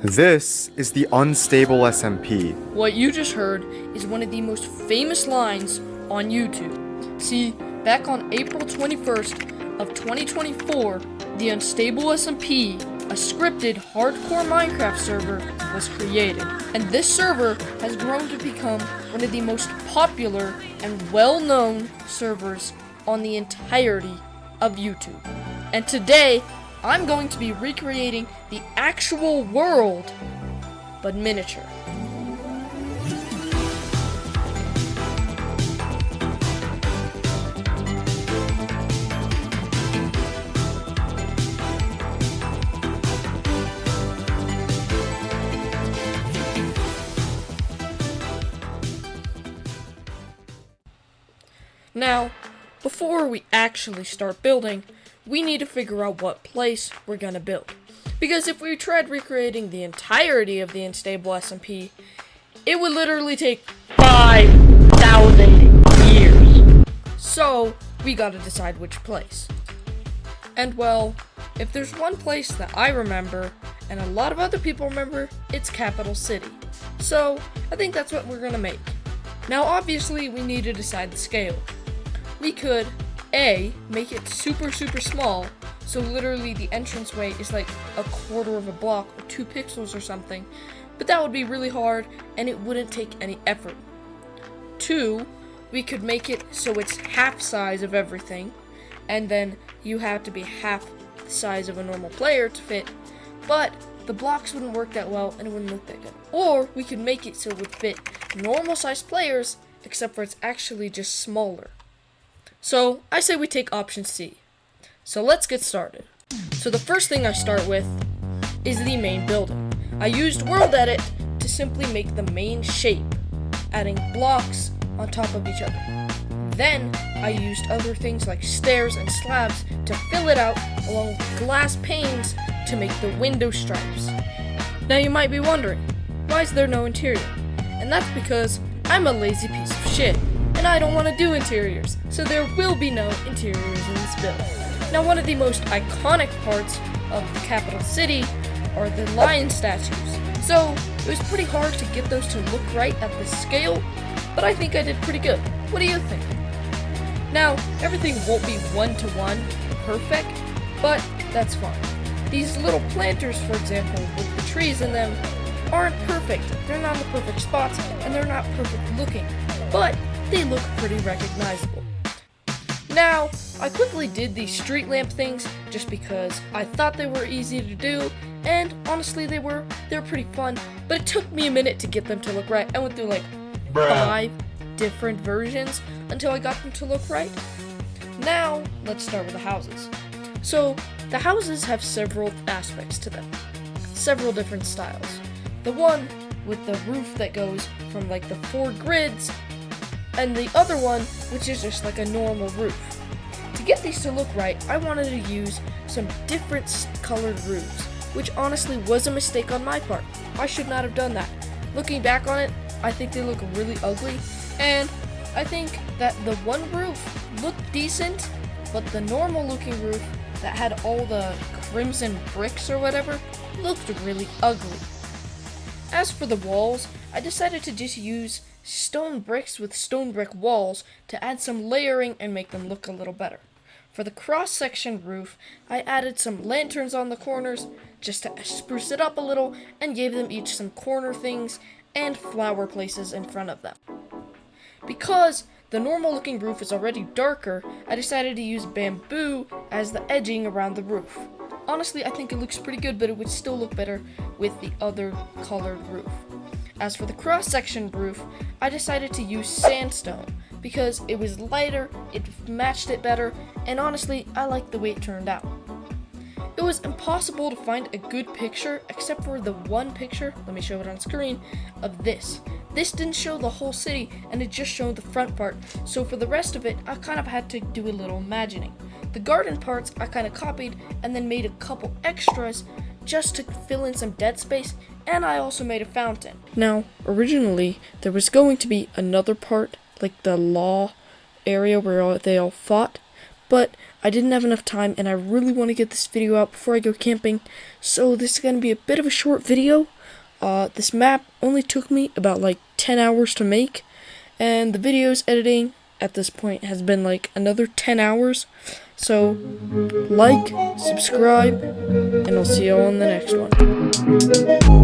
This is the Unstable SMP. What you just heard is one of the most famous lines on YouTube. See, back on April 21st of 2024, the Unstable SMP, a scripted hardcore Minecraft server, was created. And this server has grown to become one of the most popular and well-known servers on the entirety of YouTube. And today, I'm going to be recreating the actual world, but miniature. Now, before we actually start building, we need to figure out what place we're gonna build. Because if we tried recreating the entirety of the Unstable SMP, it would literally take 5,000 years. So, we gotta decide which place. And well, if there's one place that I remember, and a lot of other people remember, it's Capital City. So, I think that's what we're gonna make. Now obviously, we need to decide the scale. We could A, make it super small, so literally the entranceway is like a quarter of a block or 2 pixels or something, but that would be really hard and it wouldn't take any effort. 2, we could make it so it's half size of everything, and then you have to be half the size of a normal player to fit, but the blocks wouldn't work that well and it wouldn't look that good. Or we could make it so it would fit normal sized players, except for it's actually just smaller. So, I say we take option C. So let's get started. So the first thing I start with is the main building. I used World Edit to simply make the main shape, adding blocks on top of each other. Then, I used other things like stairs and slabs to fill it out, along with glass panes to make the window stripes. Now you might be wondering, why is there no interior? And that's because I'm a lazy piece of shit. And I don't want to do interiors, so there will be no interiors in this build. Now, one of the most iconic parts of the capital city are the lion statues, so it was pretty hard to get those to look right at the scale, but I think I did pretty good. What do you think? Now, everything won't be one-to-one perfect, but that's fine. These little planters, for example, with the trees in them, aren't perfect. They're not in the perfect spots, and they're not perfect looking, but they look pretty recognizable. Now, I quickly did these street lamp things just because I thought they were easy to do, and honestly they were pretty fun, but it took me a minute to get them to look right. I went through like 5 different versions until I got them to look right. Now, let's start with the houses. So, the houses have several aspects to them, several different styles. The one with the roof that goes from like the 4 grids, and the other one, which is just like a normal roof. To get these to look right, I wanted to use some different colored roofs, which honestly was a mistake on my part. I should not have done that. Looking back on it, I think they look really ugly, and I think that the one roof looked decent, but the normal looking roof that had all the crimson bricks or whatever looked really ugly. As for the walls, I decided to just use stone bricks with stone brick walls to add some layering and make them look a little better. For the cross-section roof, I added some lanterns on the corners just to spruce it up a little and gave them each some corner things and flower places in front of them. Because the normal looking roof is already darker, I decided to use bamboo as the edging around the roof. Honestly, I think it looks pretty good, but it would still look better with the other colored roof. As for the cross-section roof, I decided to use sandstone because it was lighter, it matched it better, and honestly, I liked the way it turned out. It was impossible to find a good picture except for the one picture, let me show it on screen, of this. This didn't show the whole city, and it just showed the front part, so for the rest of it, I kind of had to do a little imagining. The garden parts I kind of copied and then made a couple extras just to fill in some dead space, and I also made a fountain. Now, originally, there was going to be another part, like the law area where they all fought, but I didn't have enough time, and I really want to get this video out before I go camping, so this is going to be a bit of a short video. This map only took me about like 10 hours to make, and the video's editing at this point has been like another 10 hours. So, like, subscribe, and I'll see you all in the next one.